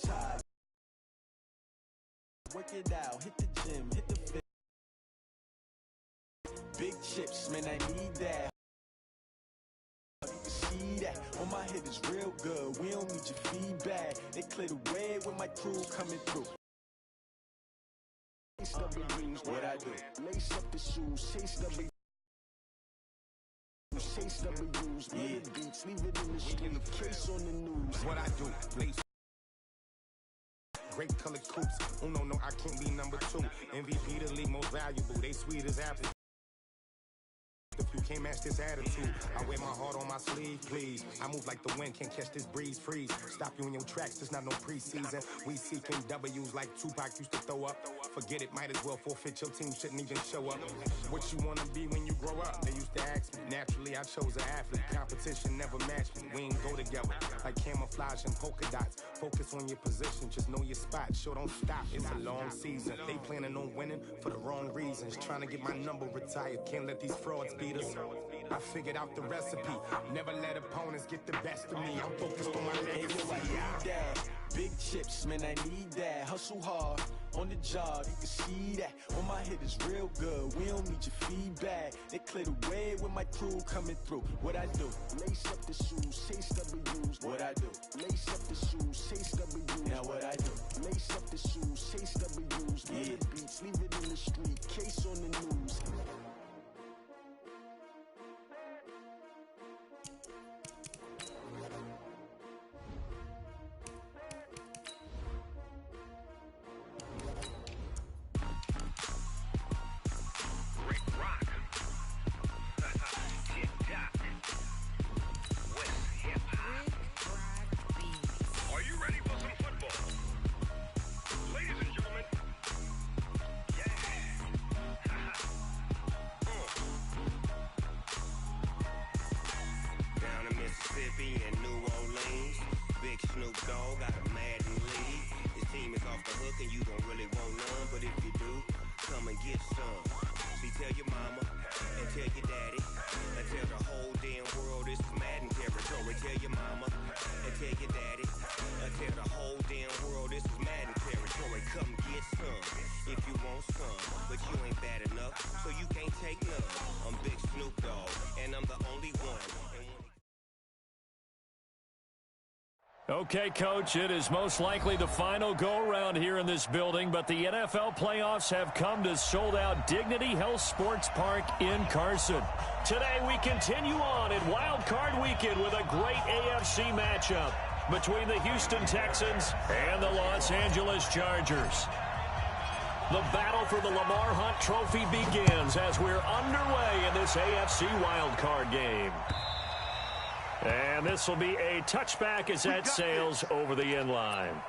tired. Work it out, hit the gym, hit the fit. Big chips, man, I need that. You can see that on my head is real good. We don't need your feedback. They clear the way with my crew coming through. Lace up the rings, what I do? Lace up the shoes, chase the chase W's, yeah. Beats, leave it in the street, case on the news. What I do, lace. Great colored coops. Uno, no, I can't be number 2. MVP, the league most valuable. They sweet as apples. If you can't match this attitude, I wear my heart on my sleeve, please. I move like the wind, can't catch this breeze, freeze. Stop you in your tracks, there's not no preseason. We seeking W's like Tupac used to throw up. Forget it, might as well forfeit, your team shouldn't even show up. What you wanna be when you grow up? They used to ask me. Naturally, I chose an athlete. Competition never matched me. We ain't go together like camouflage and polka dots. Focus on your position, just know your spot. Sure, don't stop, it's a long season. They planning on winning for the wrong reasons. Trying to get my number retired, can't let these frauds beat us. I figured out the recipe. Never let opponents get the best of me. I'm focused on my legacy. I need that. Big chips, man, I need that. Hustle hard on the job, you can see that. On my head is real good. We don't need your feedback. They clear the way with my crew coming through. What I do? Lace up the shoes, chase W's. What I do? Lace up the shoes, chase W's. Now what I do? Lace up the shoes, chase W's. Yeah. Beats, leave it in the street, case on the news. And New Orleans, Big Snoop Dogg got a Madden lead. His team is off the hook and you don't really want none, but if you do, come and get some. See, tell your mama and tell your daddy and tell the whole damn world this is Madden territory. Tell your mama and tell your daddy and tell the whole damn world this is Madden territory. Come get some if you want some, but you ain't bad enough, so you can't take none. I'm Big Snoop Dogg and I'm the only one. Okay, Coach, it is most likely the final go-around here in this building, but the NFL playoffs have come to sold-out Dignity Health Sports Park in Carson. Today, we continue on in Wildcard Weekend with a great AFC matchup between the Houston Texans and the Los Angeles Chargers. The battle for the Lamar Hunt Trophy begins as we're underway in this AFC Wildcard game. And this will be a touchback as that sails over the end line.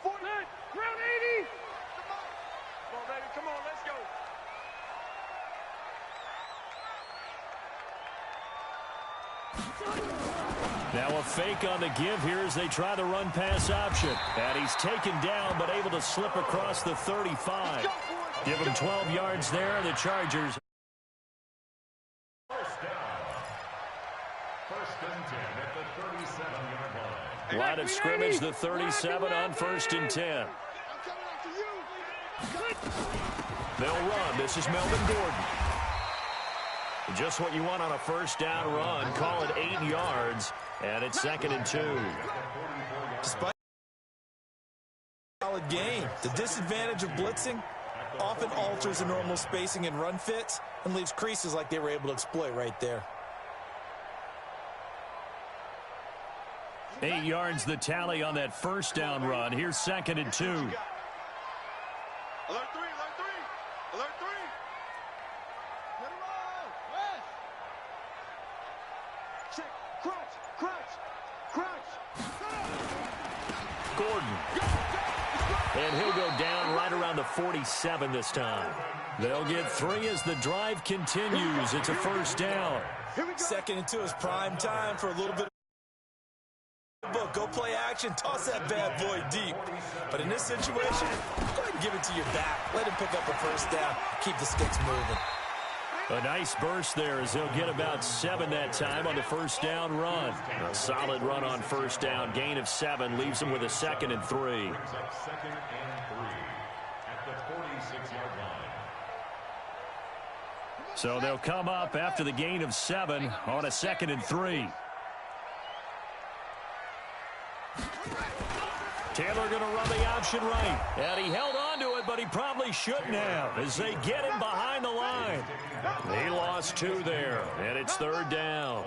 Round 80. Come on, baby. Come on, let's go. Now a fake on the give here as they try the run-pass option. And he's taken down but able to slip across the 35. Give him 12 yards there, the Chargers. First down. First and 10 at the 37-yard line. Line of scrimmage, the 37 on 1st and 10. They'll run. This is Melvin Gordon. Just what you want on a first down run. Call it 8 yards. And it's 2nd and 2. Despite a solid game, the disadvantage of blitzing often alters the normal spacing and run fits and leaves creases like they were able to exploit right there. 8 yards the tally on that first down run. Here's 2nd and 2. Alert 3, alert 3. Alert 3. Let it roll. West. Check. Crunch. Gordon. And he'll go down right around the 47 this time. They'll get 3 as the drive continues. It's a first down. 2nd and 2 is prime time for a little bit of go play action, toss that bad boy deep. But in this situation, go ahead and give it to your back. Let him pick up a first down. Keep the sticks moving. A nice burst there as he'll get about 7 that time on the first down run. A solid run on first down. Gain of 7 leaves him with a 2nd and 3. Second and 3 at the 46-yard line. So they'll come up after the gain of 7 on a 2nd and 3. Taylor going to run the option right. And he held on to it, but he probably shouldn't have as they get him behind the line. He lost 2 there, and it's 3rd down.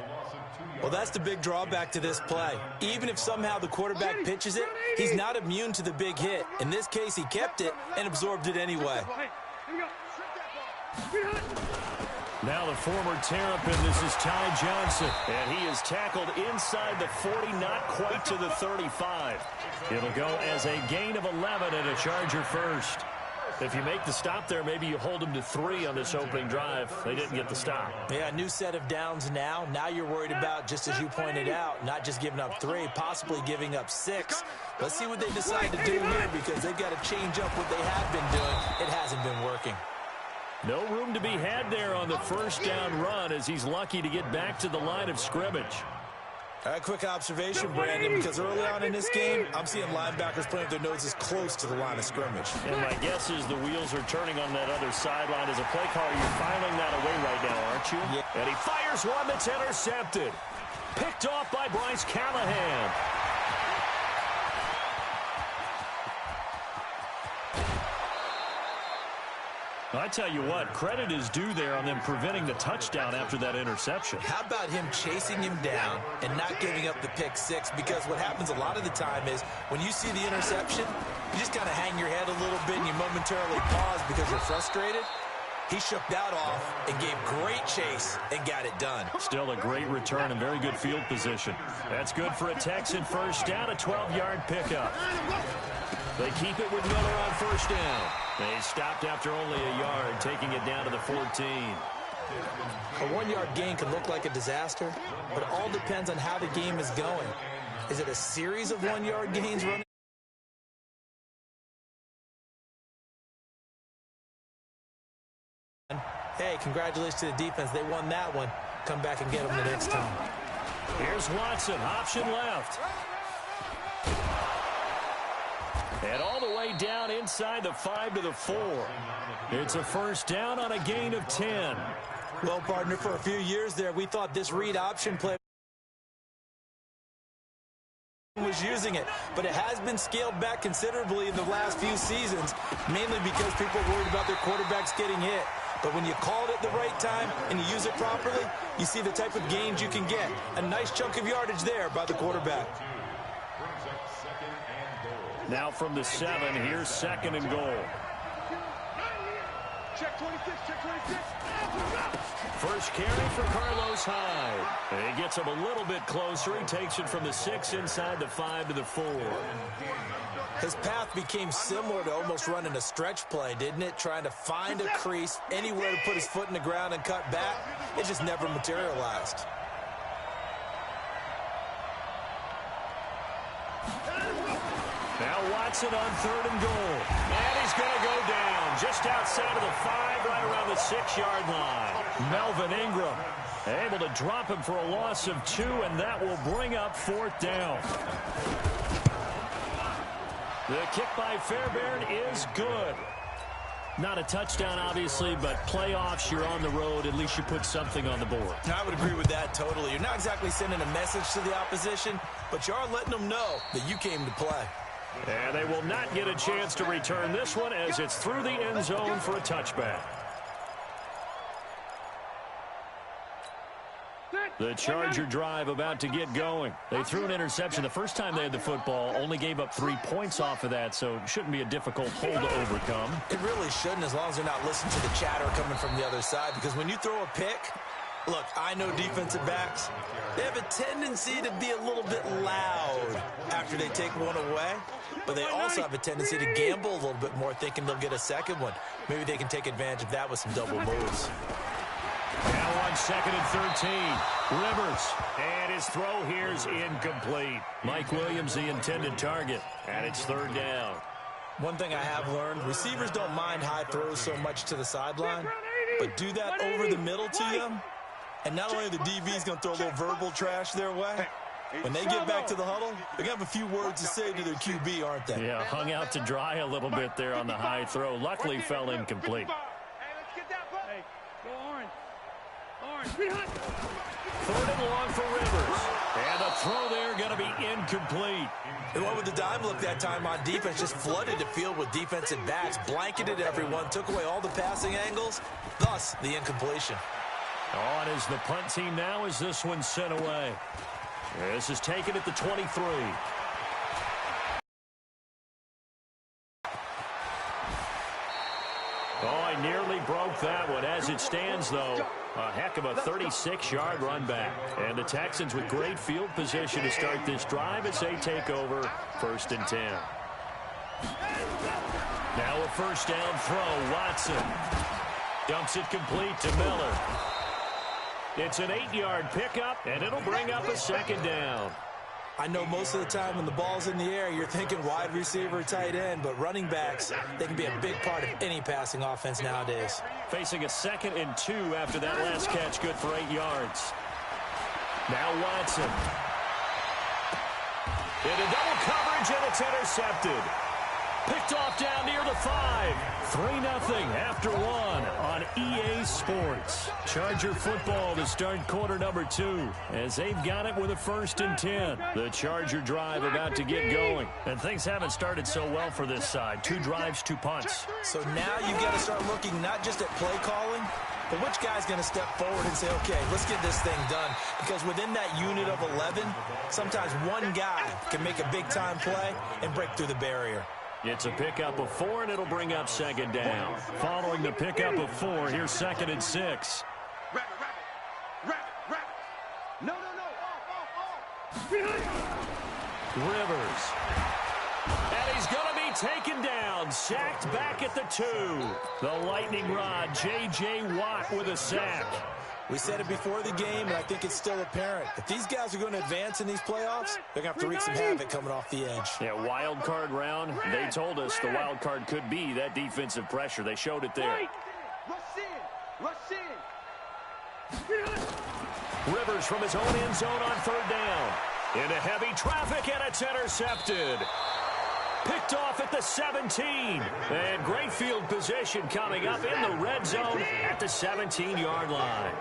Well, that's the big drawback to this play. Even if somehow the quarterback pitches it, he's not immune to the big hit. In this case, he kept it and absorbed it anyway. Now the former Terrapin, this is Ty Johnson, and he is tackled inside the 40, not quite to the 35. It'll go as a gain of 11 and a Charger first. If you make the stop there, maybe you hold them to 3 on this opening drive. They didn't get the stop. Yeah, new set of downs now. Now you're worried about, just as you pointed out, not just giving up 3, possibly giving up 6. Let's see what they decide to do here because they've got to change up what they have been doing. It hasn't been working. No room to be had there on the first down run as he's lucky to get back to the line of scrimmage. All right, quick observation, Brandon, because early on in this game, I'm seeing linebackers playing with their noses close to the line of scrimmage. And my guess is the wheels are turning on that other sideline. As a play caller, you're filing that away right now, aren't you? Yeah. And he fires one that's intercepted. Picked off by Bryce Callahan. I tell you what, credit is due there on them preventing the touchdown after that interception. How about him chasing him down and not giving up the pick 6? Because what happens a lot of the time is when you see the interception, you just kind of hang your head a little bit and you momentarily pause because you're frustrated. He shook that off and gave great chase and got it done. Still a great return and very good field position. That's good for a Texan first down, a 12-yard pickup. They keep it with Miller on first down. They stopped after only a yard, taking it down to the 14. A 1-yard gain can look like a disaster, but it all depends on how the game is going. Is it a series of 1-yard gains running? Hey, congratulations to the defense. They won that one. Come back and get them the next time. Here's Watson, option left. And all the way down inside the 5 to the 4. It's a first down on a gain of 10. Well, partner, for a few years there, we thought this read option play was using it, but it has been scaled back considerably in the last few seasons, mainly because people are worried about their quarterbacks getting hit. But when you call it at the right time and you use it properly, you see the type of gains you can get. A nice chunk of yardage there by the quarterback. Now from the 7, here's 2nd and goal. Check 26, check 26. First carry for Carlos Hyde. He gets him a little bit closer. He takes it from the 6 inside the 5 to the 4. His path became similar to almost running a stretch play, didn't it? Trying to find a crease, anywhere to put his foot in the ground and cut back. It just never materialized. Now Watson on 3rd and goal. And he's going to go down just outside of the 5, right around the 6-yard line. Melvin Ingram able to drop him for a loss of 2, and that will bring up 4th down. The kick by Fairbairn is good. Not a touchdown, obviously, but playoffs, you're on the road. At least you put something on the board. I would agree with that totally. You're not exactly sending a message to the opposition, but you are letting them know that you came to play. And they will not get a chance to return this one as it's through the end zone for a touchback. The Charger drive about to get going. They threw an interception the first time they had the football, only gave up 3 points off of that, so it shouldn't be a difficult hole to overcome. It really shouldn't, as long as they're not listening to the chatter coming from the other side, because when you throw a pick, look, I know defensive backs, they have a tendency to be a little bit loud after they take one away, but they also have a tendency to gamble a little bit more, thinking they'll get a second one. Maybe they can take advantage of that with some double moves. Now on 2nd and 13, Rivers, and his throw here's incomplete. Mike Williams, the intended target, and it's 3rd down. One thing I have learned, receivers don't mind high throws so much to the sideline, but do that over the middle to them, and not only are the DBs going to throw a little verbal trash their way, when they get back to the huddle, they're going to have a few words to say to their QB, aren't they? Yeah, hung out to dry a little bit there on the high throw. Luckily fell incomplete. Third and long for Rivers. And a throw there going to be incomplete. They went with the dime look that time on defense, just flooded the field with defensive backs, blanketed everyone, took away all the passing angles, thus the incompletion. On is the punt team now as this one's sent away. This is taken at the 23. Oh, I nearly broke that one. As it stands, though, a heck of a 36-yard run back. And the Texans with great field position to start this drive as they take over 1st and 10. Now a first down throw. Watson dumps it complete to Miller. It's an 8-yard pickup, and it'll bring up a second down. I know most of the time when the ball's in the air, you're thinking wide receiver, tight end, but running backs, they can be a big part of any passing offense nowadays. Facing a 2nd and 2 after that last catch, good for 8 yards. Now Watson. Into double coverage, and it's intercepted. Picked off down near the 5. 3-0 after 1 on EA Sports. Charger football to start quarter number 2 as they've got it with a 1st and 10. The Charger drive about to get going. And things haven't started so well for this side. 2 drives, 2 punts. So now you've got to start looking not just at play calling, but which guy's going to step forward and say, okay, let's get this thing done. Because within that unit of 11, sometimes one guy can make a big-time play and break through the barrier. It's a pickup of 4, and it'll bring up 2nd down. Following the pickup of 4, here's 2nd and 6. No. Rivers. And he's going to be taken down. Sacked back at the 2. The lightning rod, J.J. Watt with a sack. We said it before the game, and I think it's still apparent. If these guys are going to advance in these playoffs, they're going to have to wreak some havoc coming off the edge. Yeah, wild card round. They told us the wild card could be that defensive pressure. They showed it there. Rush in. Rivers from his own end zone on 3rd down. Into heavy traffic, and it's intercepted. Picked off at the 17. And great field position coming up in the red zone at the 17-yard line.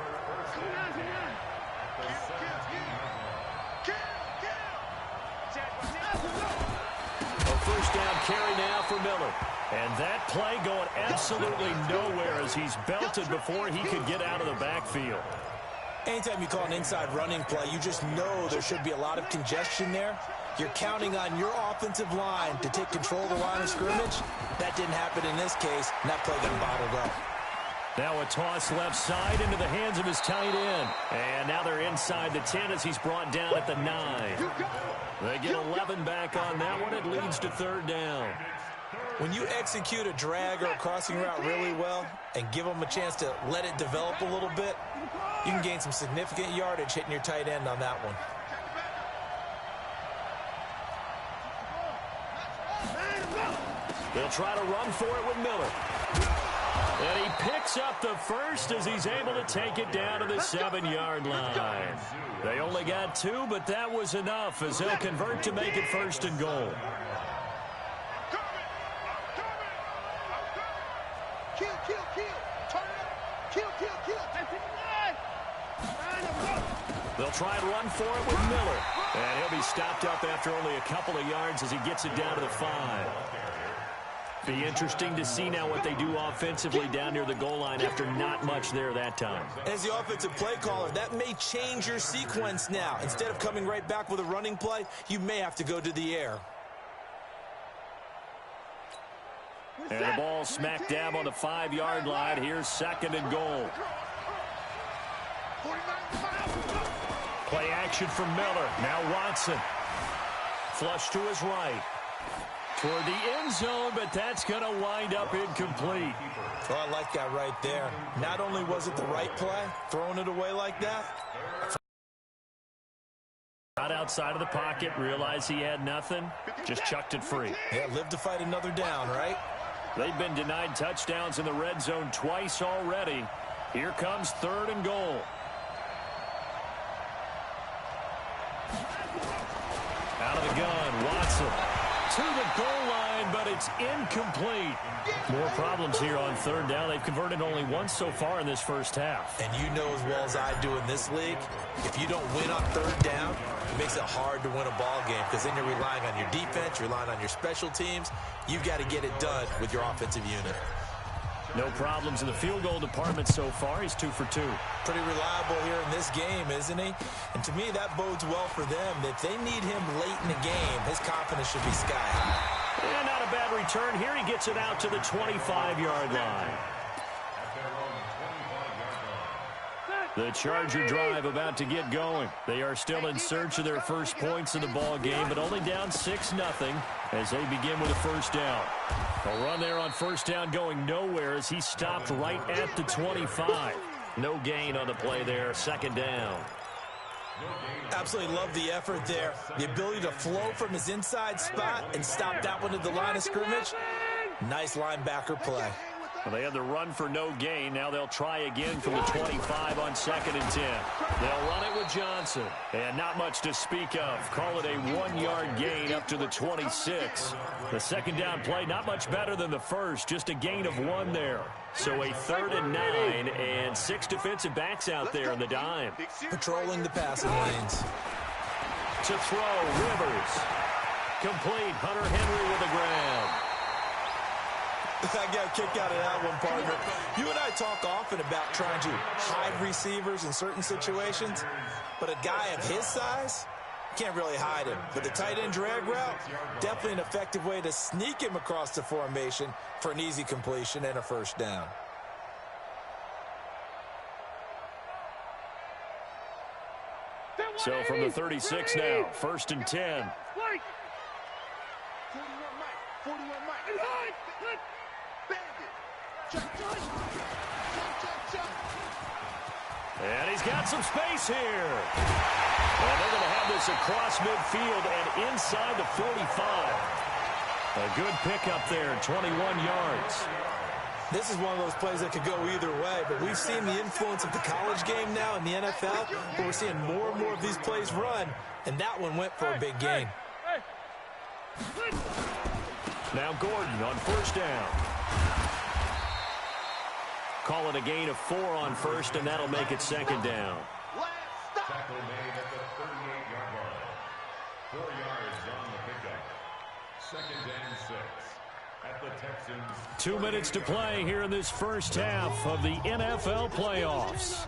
A first down carry now for Miller. And that play going absolutely nowhere as he's belted before he could get out of the backfield. Anytime you call an inside running play, you just know there should be a lot of congestion there. You're counting on your offensive line to take control of the line of scrimmage. That didn't happen in this case, and that play got bottled up. Now a toss left side into the hands of his tight end. And now they're inside the 10 as he's brought down at the 9. They get 11 back on that one. It leads to 3rd down. When you execute a drag or a crossing route really well and give them a chance to let it develop a little bit, you can gain some significant yardage hitting your tight end on that one. They'll try to run for it with Miller. And he picks up the first as he's able to take it down to the 7-yard line. They only got 2, but that was enough as they'll convert to make it 1st and goal. They'll try and run for it with Miller. And he'll be stopped up after only a couple of yards as he gets it down to the 5. Be interesting to see now what they do offensively down near the goal line after not much there that time. As the offensive play caller, that may change your sequence now. Instead of coming right back with a running play, you may have to go to the air. And the ball smack dab on the 5-yard line. Here's 2nd and goal. Play action from Miller. Now Watson. Flush to his right. Toward the end zone, but that's going to wind up incomplete. Oh, I like that right there. Not only was it the right play, throwing it away like that. Got outside of the pocket, realized he had nothing, just chucked it free. Yeah, live to fight another down, right? They've been denied touchdowns in the red zone twice already. Here comes 3rd and goal. Out of the gun, Watson to the goal line, but it's incomplete. More problems here on 3rd down. They've converted only once so far in this first half. And you know as well as I do in this league, if you don't win on 3rd down, it makes it hard to win a ball game because then you're relying on your defense, you're relying on your special teams. You've got to get it done with your offensive unit. No problems in the field goal department so far. He's 2 for 2. Pretty reliable here in this game, isn't he? And to me, that bodes well for them. If they need him late in the game, his confidence should be sky high. And not a bad return here. He gets it out to the 25-yard line. The Charger drive about to get going. They are still in search of their first points of the ball game, but only down 6-0 as they begin with a first down. A run there on first down going nowhere as he stopped right at the 25. No gain on the play there, 2nd down. Absolutely love the effort there. The ability to flow from his inside spot and stop that one at the line of scrimmage. Nice linebacker play. Well, they had the run for no gain. Now they'll try again from the 25 on 2nd and 10. They'll run it with Johnson. And not much to speak of. Call it a 1-yard gain up to the 26. The 2nd down play, not much better than the first. Just a gain of 1 there. So a 3rd and 9 and 6 defensive backs out there in the dime. Patrolling the passing lanes. To throw, Rivers. Complete, Hunter Henry with a grab. I got a kick out of that one, partner. You and I talk often about trying to hide receivers in certain situations, but a guy of his size, can't really hide him. But the tight end drag route, definitely an effective way to sneak him across the formation for an easy completion and a first down. So from the 36 now, 1st and 10. And he's got some space here. And they're going to have this across midfield and inside the 45. A good pickup there, 21 yards. This is one of those plays that could go either way, but we've seen the influence of the college game now in the NFL, where we're seeing more and more of these plays run, and that one went for a big gain. Now Gordon on first down. Call it a gain of 4 on first, and that'll make it 2nd down. Tackle made at the 38-yard line. 4 yards on the pickup. 2nd and 6 at the Texans. 2 minutes to play here in this first half of the NFL playoffs.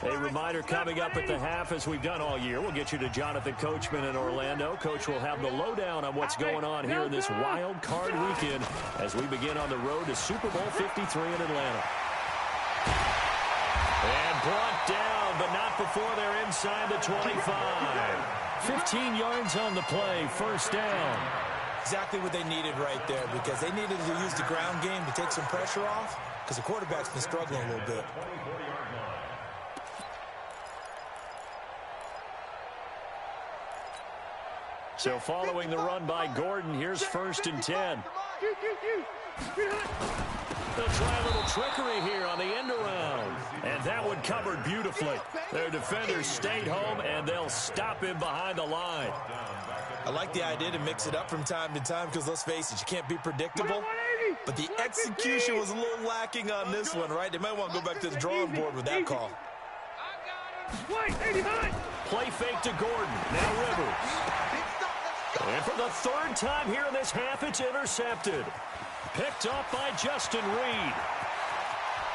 A reminder coming up at the half, as we've done all year. We'll get you to Jonathan Coachman in Orlando. Coach will have the lowdown on what's going on here in this wild card weekend as we begin on the road to Super Bowl 53 in Atlanta. And brought down, but not before they're inside the 25. 15 yards on the play, first down. Exactly what they needed right there, because they needed to use the ground game to take some pressure off, because the quarterback's been struggling a little bit. So following the run by Gordon, here's 1st and 10. They'll try a little trickery here on the end around. And that one covered beautifully. Their defenders stayed home, and they'll stop him behind the line. I like the idea to mix it up from time to time because, let's face it, you can't be predictable. But the execution was a little lacking on this one, right? They might want to go back to the drawing board with that call. Play fake to Gordon. Now Rivers. And for the 3rd time here in this half, it's intercepted. Picked up by Justin Reed.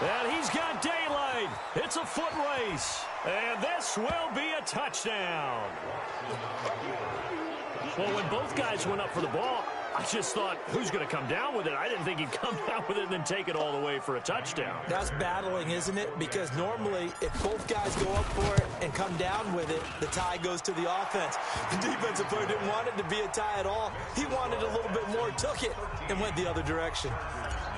And he's got daylight. It's a foot race. And this will be a touchdown. Well, when both guys went up for the ball, I just thought, who's going to come down with it? I didn't think he'd come down with it and then take it all the way for a touchdown. That's battling, isn't it? Because normally, if both guys go up for it and come down with it, the tie goes to the offense. The defensive player didn't want it to be a tie at all. He wanted a little bit more, took it, and went the other direction.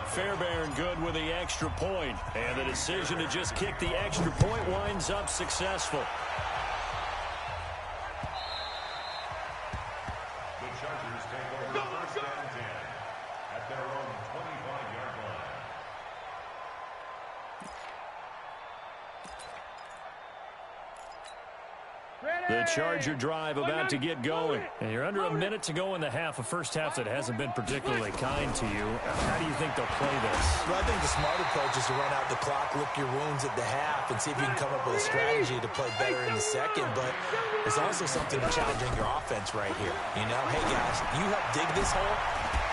Fairbairn good with the extra point. And the decision to just kick the extra point winds up successful. The Chargers take over first and 10 at their own 25-yard line. The Charger drive about to get going. And you're under a minute to go in the half, a first half that hasn't been particularly kind to you. How do you think they'll play this? Well, I think the smart approach is to run out the clock, lick your wounds at the half, and see if you can come up with a strategy to play better in the second. But there's also something challenging your offense right here. You know, hey, guys, you help dig this hole.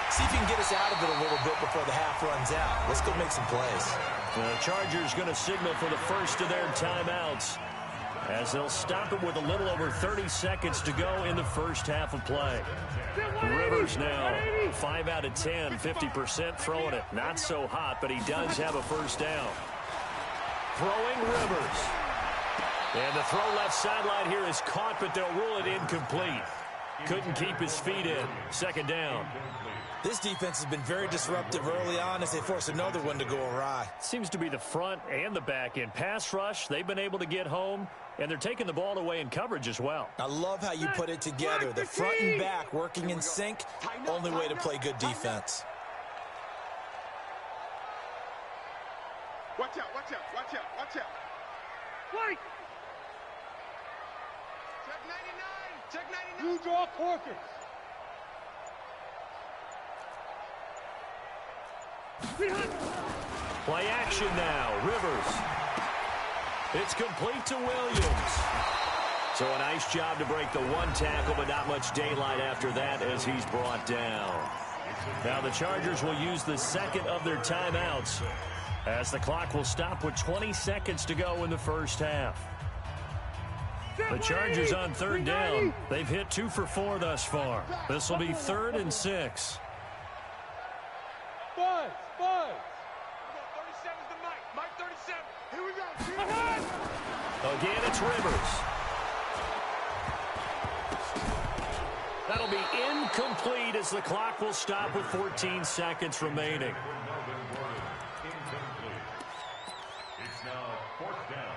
See if you can get us out of it a little bit before the half runs out. Let's go make some plays. The Chargers going to signal for the first of their timeouts, as they'll stop it with a little over 30 seconds to go in the first half of play. Rivers now 5 out of 10, 50% throwing it. Not so hot, but he does have a first down. Throwing Rivers. And the throw left sideline here is caught, but they'll rule it incomplete. Couldn't keep his feet in. Second down. This defense has been very disruptive early on as they force another one to go awry. Seems to be the front and the back end. Pass rush, they've been able to get home, and they're taking the ball away in coverage as well. I love how you put it together. The front and back working in sync, only way to play good defense. Watch out, watch out, watch out, watch out. Wait! Check 99, check 99. You draw Corkins. Play action now. Rivers. It's complete to Williams. So a nice job to break the one tackle, but not much daylight after that as he's brought down. Now the Chargers will use the second of their timeouts as the clock will stop with 20 seconds to go in the first half. The Chargers on third down. They've hit 2 for 4 thus far. This will be 3rd and 6. Buzz! 37's the Mike. Mike 37. Here we go. Again, it's Rivers. That'll be incomplete as the clock will stop with 14 seconds remaining. It's now 4th down.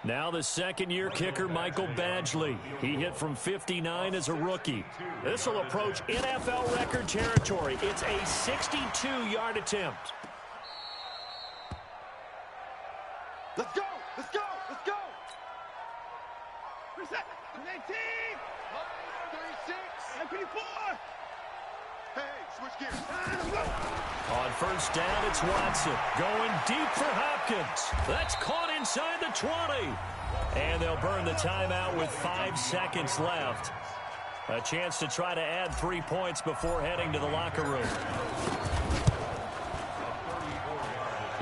Now the second-year kicker, Michael Badgley. He hit from 59 as a rookie. This will approach NFL record territory. It's a 62-yard attempt. Let's go! Let's go! Let's go! Reset! 19! 36! 24! Hey, switch gears. On first down, it's Watson. Going deep for Hopkins. That's caught inside the 20. And they'll burn the timeout with 5 seconds left. A chance to try to add 3 points before heading to the locker room.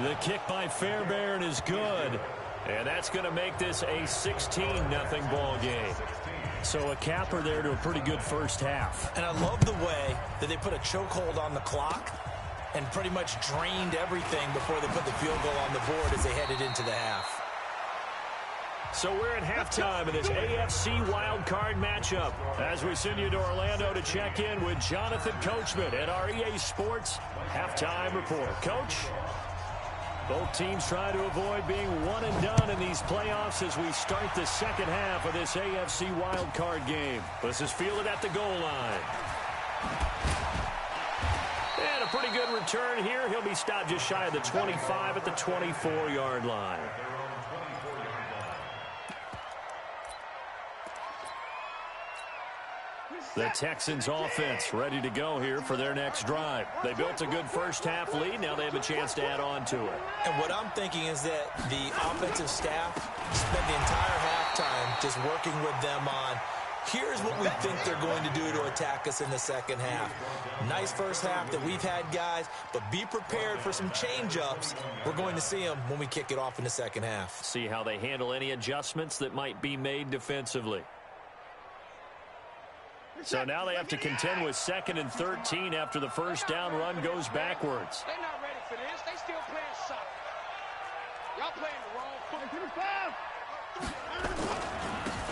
The kick by Fairbairn is good. And that's going to make this a 16-0 ball game. So a capper there to a pretty good first half. And I love the way that they put a chokehold on the clock and pretty much drained everything before they put the field goal on the board as they headed into the half. So we're at halftime of this AFC Wildcard matchup as we send you to Orlando to check in with Jonathan Coachman at our EA Sports Halftime Report. Coach? Both teams try to avoid being one and done in these playoffs as we start the second half of this AFC wildcard game. This is fielded at the goal line. And a pretty good return here. He'll be stopped just shy of the 25 at the 24-yard line. The Texans offense ready to go here for their next drive. They built a good first half lead. Now they have a chance to add on to it. And what I'm thinking is that the offensive staff spent the entire halftime just working with them on, here's what we think they're going to do to attack us in the second half. Nice first half that we've had, guys, but be prepared for some change-ups. We're going to see them when we kick it off in the second half. See how they handle any adjustments that might be made defensively. So now they have to contend with 2nd and 13 after the first down run goes backwards. They're not ready for this. They still playing soccer. Y'all playing the wrong foot.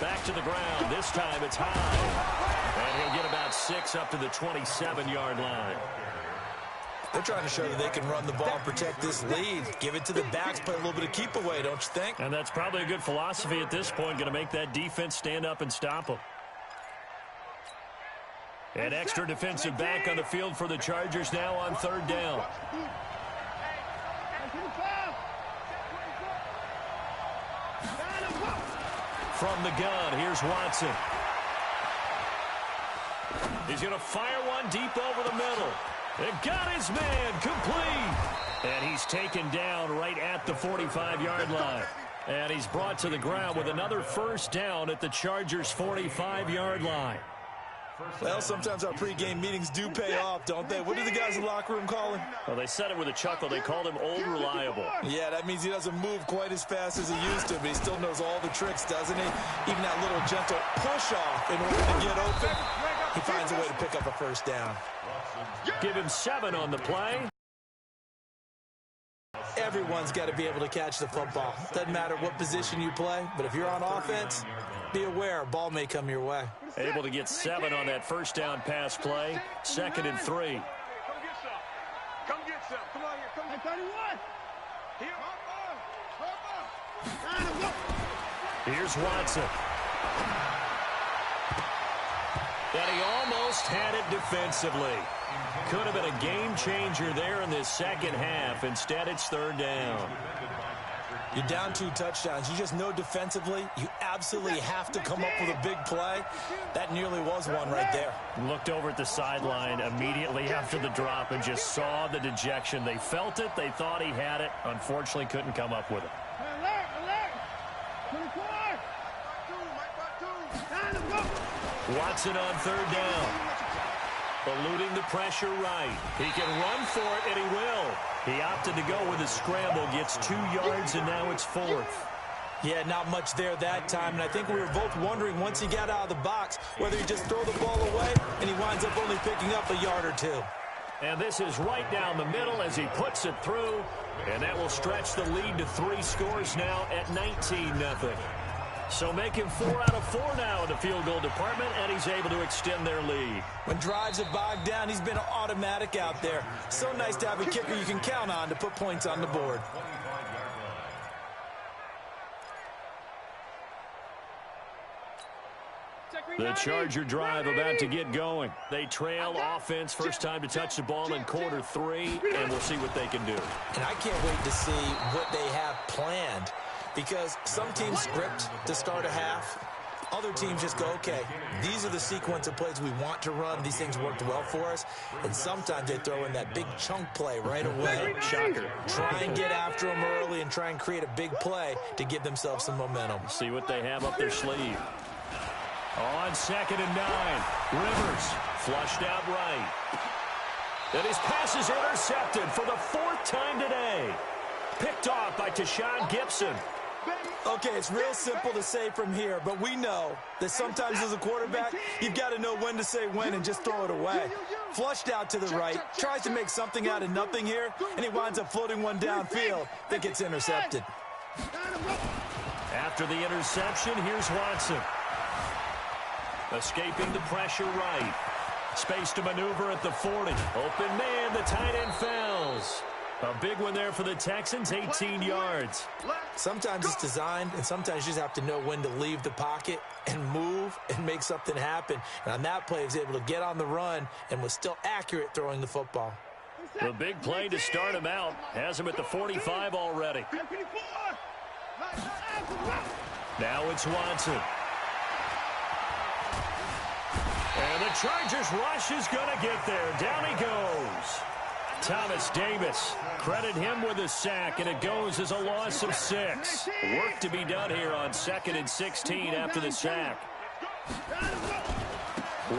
Back to the ground. This time it's high. And he'll get about 6 up to the 27-yard line. They're trying to show that they can run the ball and protect this lead. Give it to the backs, play a little bit of keep away, don't you think? And that's probably a good philosophy at this point, going to make that defense stand up and stop them. An extra defensive back on the field for the Chargers now on 3rd down. From the gun, here's Watson. He's going to fire one deep over the middle. It got his man complete. And he's taken down right at the 45-yard line. And he's brought to the ground with another 1st down at the Chargers' 45-yard line. Well, sometimes our pregame meetings do pay off, don't they? What do the guys in the locker room call him? Well, they said it with a chuckle. They called him Old Reliable. Yeah, that means he doesn't move quite as fast as he used to, but he still knows all the tricks, doesn't he? Even that little gentle push-off in order to get open, he finds a way to pick up a 1st down. Give him 7 on the play. Everyone's got to be able to catch the football. Doesn't matter what position you play, but if you're on offense, be aware a ball may come your way. Able to get 7 on that 1st down pass play. 2nd and 3. Come get some. Come on here. Come on. 31. Here. Here's Watson. And he almost had it defensively. Could have been a game changer there in this 2nd half. Instead, it's 3rd down. You're down 2 touchdowns. You just know defensively you absolutely have to come up with a big play. That nearly was one right there. Looked over at the sideline immediately after the drop and just saw the dejection. They felt it. They thought he had it. Unfortunately, couldn't come up with it. Watson on 3rd down. Eluding the pressure right. He can run for it, and he will. He opted to go with a scramble, gets 2 yards, and now it's 4th. Yeah, not much there that time, and I think we were both wondering once he got out of the box whether he just throw the ball away, and he winds up only picking up a yard or 2. And this is right down the middle as he puts it through, and that will stretch the lead to 3 scores now at 19-0. So making 4 out of 4 now in the field goal department, and he's able to extend their lead. When drives are bogged down, he's been automatic out there. So nice to have a kicker you can count on to put points on the board. The Charger drive about to get going. They trail offense, first time to touch the ball in quarter 3, and we'll see what they can do. And I can't wait to see what they have planned, because some teams script to start a half. Other teams just go, okay, these are the sequence of plays we want to run. These things worked well for us. And sometimes they throw in that big chunk play right away. Shocker. Try and get after them early and try and create a big play to give themselves some momentum. See what they have up their sleeve. On 2nd and 9, Rivers flushed out right. And his pass is intercepted for the 4th time today. Picked off by Tashawn Gibson. Okay, it's real simple to say from here, but we know that sometimes as a quarterback, you've got to know when to say when and just throw it away. Flushed out to the right, tries to make something out of nothing here, and he winds up floating one downfield that gets intercepted. After the interception, here's Watson. Escaping the pressure right. Space to maneuver at the 40. Open man, the tight end fouls. A big one there for the Texans, 18 yards. Sometimes it's designed, and sometimes you just have to know when to leave the pocket and move and make something happen. And on that play, he was able to get on the run and was still accurate throwing the football. The big play to start him out. Has him at the 45 already. Now it's Watson. And the Chargers rush is going to get there. Down he goes. Thomas Davis, credit him with a sack, and it goes as a loss of 6. Work to be done here on 2nd and 16 after the sack.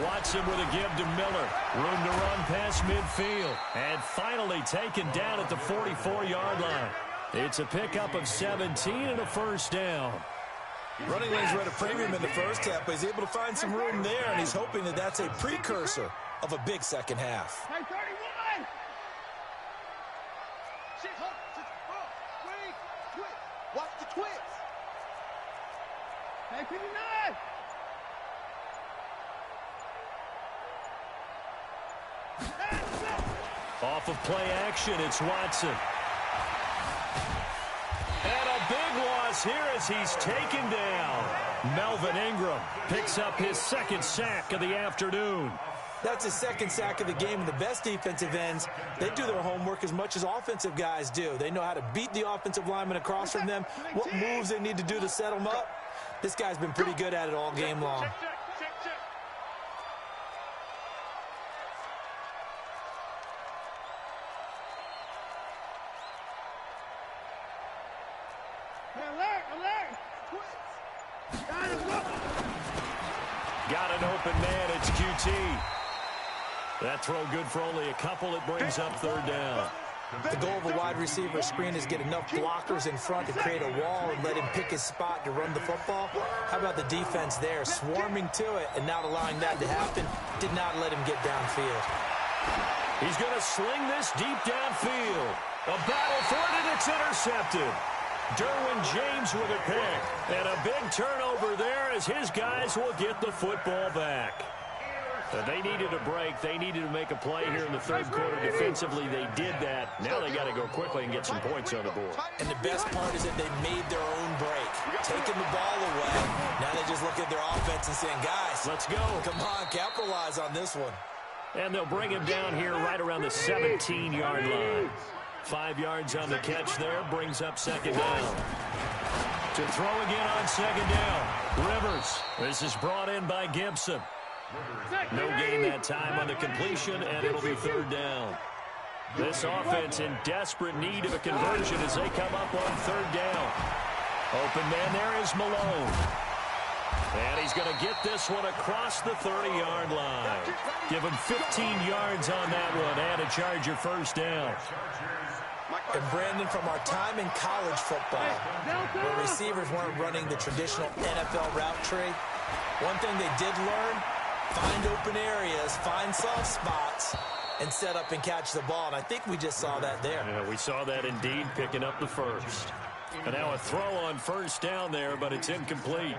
Watson with a give to Miller. Room to run past midfield. And finally taken down at the 44-yard line. It's a pickup of 17 and a 1st down. Running lanes were at a premium in the first half, but he's able to find some room there, and he's hoping that that's a precursor of a big second half. Watch the twist. Hey, 59! Off of play action, it's Watson. And a big loss here as he's taken down. Melvin Ingram picks up his second sack of the afternoon. That's his second sack of the game, and the best defensive ends, they do their homework as much as offensive guys do. They know how to beat the offensive lineman across from them, what moves they need to do to set them up. This guy's been pretty good at it all game long. Got an open man, it's QT. That throw good for only a couple. It brings up third down. The goal of a wide receiver screen is get enough blockers in front to create a wall and let him pick his spot to run the football. How about the defense there, swarming to it and not allowing that to happen? Did not let him get downfield. He's going to sling this deep downfield. A battle for it, and it's intercepted. Derwin James with a pick. And a big turnover there as his guys will get the football back. They needed a break. They needed to make a play here in the third quarter defensively. They did that. Now they got to go quickly and get some points on the board. And the best part is that they made their own break, taking the ball away. Now they just look at their offense and saying, guys, let's go. Come on, capitalize on this one. And they'll bring him down here right around the 17-yard line. 5 yards on the catch there, brings up second down. To throw again on second down, Rivers. This is brought in by Gibson. No gain that time on the completion, and it'll be third down. This offense in desperate need of a conversion as they come up on third down. Open man there is Malone. And he's going to get this one across the 30-yard line. Give him 15 yards on that one and a Charger first down. And Brandon, from our time in college football, where receivers weren't running the traditional NFL route tree, one thing they did learn, find open areas, find soft spots, and set up and catch the ball. And I think we just saw that there. Yeah, we saw that indeed, picking up the first. And now a throw on first down there, but it's incomplete.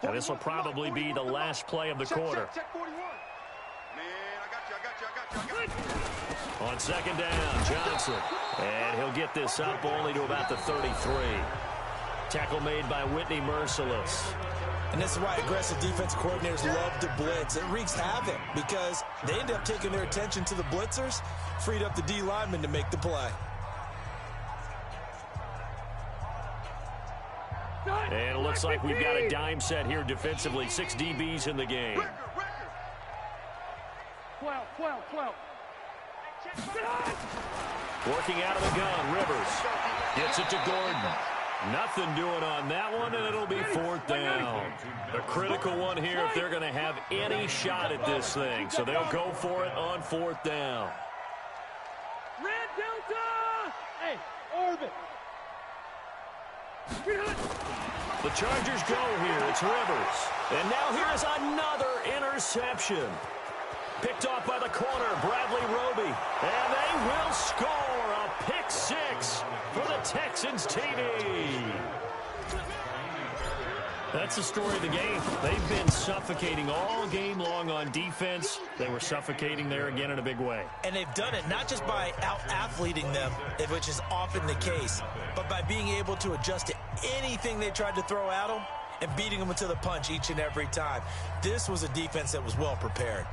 Now this will probably be the last play of the quarter. Check 41. Man, I got you. On second down, Johnson. And he'll get this up only to about the 33. Tackle made by Whitney Merciless. And this is why aggressive defensive coordinators love to blitz. It wreaks havoc because they end up taking their attention to the blitzers, freed up the D lineman to make the play. And it looks like we've got a dime set here defensively. 6 DBs in the game. 12. Working out of the gun, Rivers. Gets it to Gordon. Nothing doing on that one, and it'll be fourth down. A critical one here if they're going to have any shot at this thing. So they'll go for it on fourth down. Red Delta! Hey, orbit! The Chargers go here. It's Rivers. And now here is another interception. Picked off by the corner, Bradley Roby. And they will score a pick six for the Texans TV. That's the story of the game. They've been suffocating all game long on defense. They were suffocating there again in a big way. And they've done it not just by out-athleting them, which is often the case, but by being able to adjust to anything they tried to throw at them and beating them to the punch each and every time. This was a defense that was well prepared.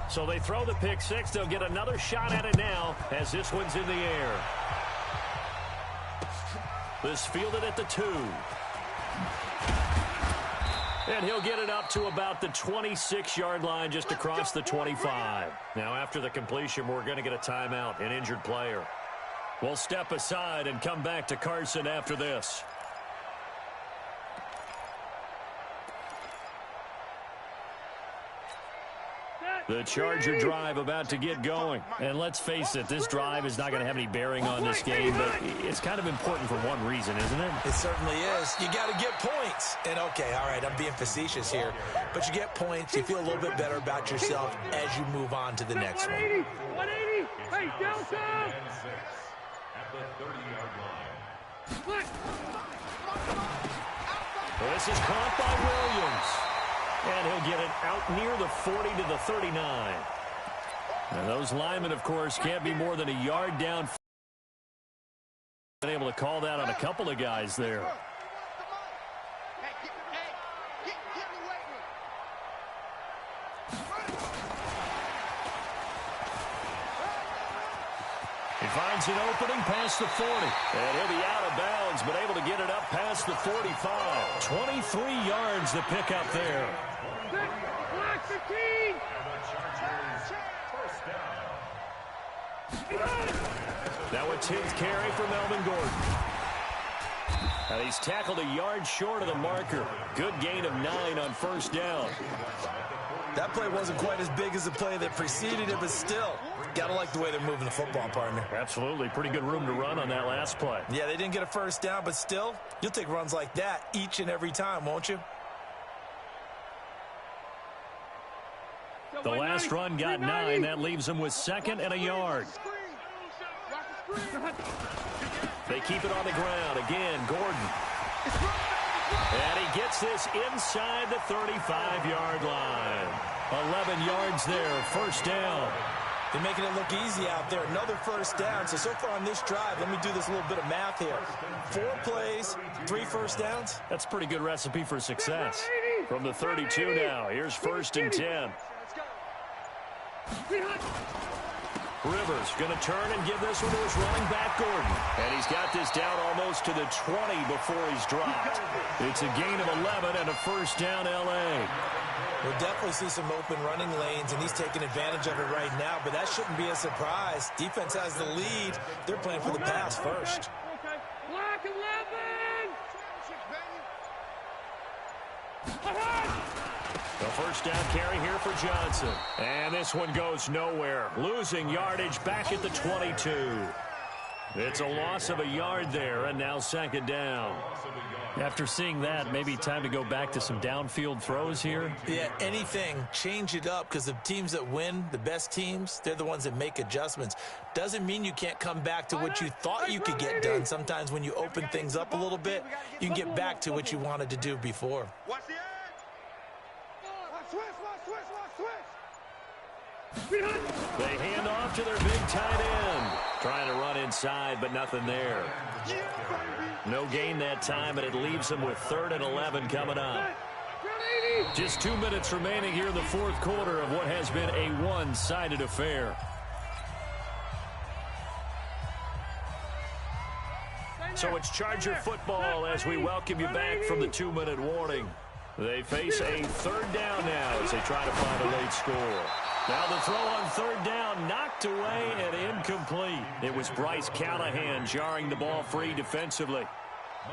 So they throw the pick six. They'll get another shot at it now as this one's in the air. This fielded at the 2. And he'll get it up to about the 26-yard line just across the 25. Now after the completion, we're going to get a timeout, an injured player. We'll step aside and come back to Carson after this. The Charger drive about to get going. And let's face it, this drive is not going to have any bearing on this game, but it's kind of important for one reason, isn't it? It certainly is. You got to get points. And, okay, all right, I'm being facetious here, but you get points, you feel a little bit better about yourself as you move on to the next one. 180, hey, downtown. At the 30-yard line. This is caught by Williams. And he'll get it out near the 40 to the 39. And those linemen, of course, can't be more than a yard down. Been able to call that on a couple of guys there. He finds an opening past the 40. And he'll be out of bounds, but able to get it up past the 45. 23 yards to pick up there. Black 15. First down. Now a 10th carry for Melvin Gordon. And he's tackled a yard short of the marker. Good gain of 9 on first down. That play wasn't quite as big as the play that preceded it, but still, gotta like the way they're moving the football, partner. Absolutely. Pretty good room to run on that last play. Yeah, they didn't get a first down, but still, you'll take runs like that each and every time, won't you? The last run got 9. That leaves him with 2nd and a yard. They keep it on the ground. Again, Gordon. And he gets this inside the 35-yard line. 11 yards there, first down. They're making it look easy out there. Another first down. So far on this drive, let me do this little bit of math here. 4 plays, 3 first downs. That's a pretty good recipe for success. From the 32 now, here's 1st and 10. Rivers going to turn and give this one to his running back, Gordon. And he's got this down almost to the 20 before he's dropped. It's a gain of 11 and a first down, L.A. We'll definitely see some open running lanes, and he's taking advantage of it right now, but that shouldn't be a surprise. Defense has the lead. They're playing for the pass first. Black 11. The first down carry here for Johnson. And this one goes nowhere. Losing yardage back at the 22. It's a loss of a yard there, and now 2nd down. After seeing that, maybe time to go back to some downfield throws here. Yeah, anything. Change it up, because the teams that win, the best teams, they're the ones that make adjustments. Doesn't mean you can't come back to what you thought you could get done. Sometimes when you open things up a little bit, you can get back to what you wanted to do before. They hand off to their big tight end. Trying to run inside, but nothing there. No gain that time, and it leaves them with 3rd and 11 coming up. Just 2 minutes remaining here in the 4th quarter of what has been a one-sided affair. So it's Charger football as we welcome you back from the 2-minute warning. They face a 3rd down now as they try to find a late score. Now the throw on 3rd down, knocked away and incomplete. It was Bryce Callahan jarring the ball free defensively.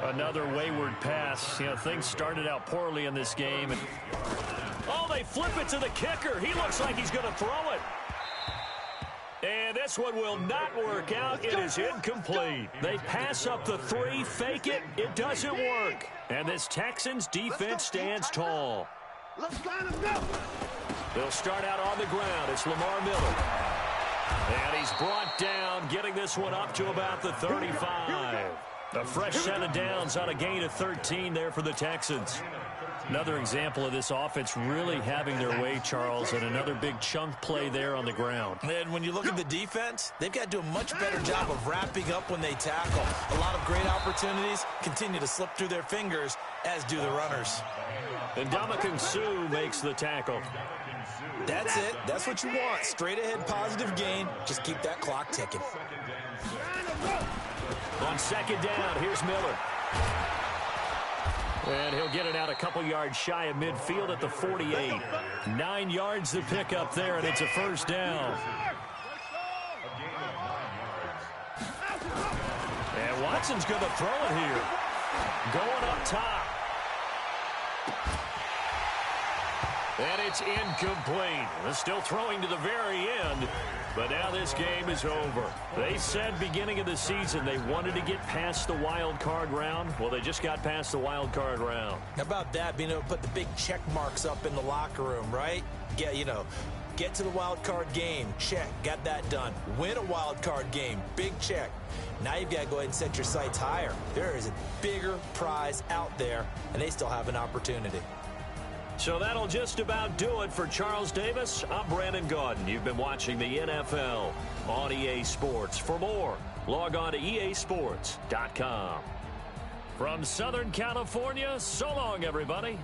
Another wayward pass. You know, things started out poorly in this game. And oh, they flip it to the kicker. He looks like he's going to throw it. And this one will not work out. It is incomplete. They pass up the 3, fake it. It doesn't work. And this Texans defense stands tall. They'll start out on the ground. It's Lamar Miller. And he's brought down, getting this one up to about the 35. A fresh set of downs on a gain of 13 there for the Texans. Another example of this offense really having their way, Charles, and another big chunk play there on the ground. And when you look at the defense, they've got to do a much better job of wrapping up when they tackle. A lot of great opportunities continue to slip through their fingers, as do the runners. And Ndamukong Suh makes the tackle. That's it. That's what you want. Straight ahead positive gain. Just keep that clock ticking. On 2nd down, here's Miller. And he'll get it out a couple yards shy of midfield at the 48. 9 yards to pick up there, and it's a first down. And Watson's going to throw it here. Going up top. And it's incomplete. They're still throwing to the very end, but now this game is over. They said beginning of the season they wanted to get past the wild card round. Well, they just got past the wild card round. How about that, being able to put the big check marks up in the locker room, right? Get to the wild card game. Check. Got that done. Win a wild card game. Big check. Now you've got to go ahead and set your sights higher. There is a bigger prize out there, and they still have an opportunity. So that'll just about do it for Charles Davis. I'm Brandon Gaudin. You've been watching the NFL on EA Sports. For more, log on to easports.com. From Southern California, so long, everybody.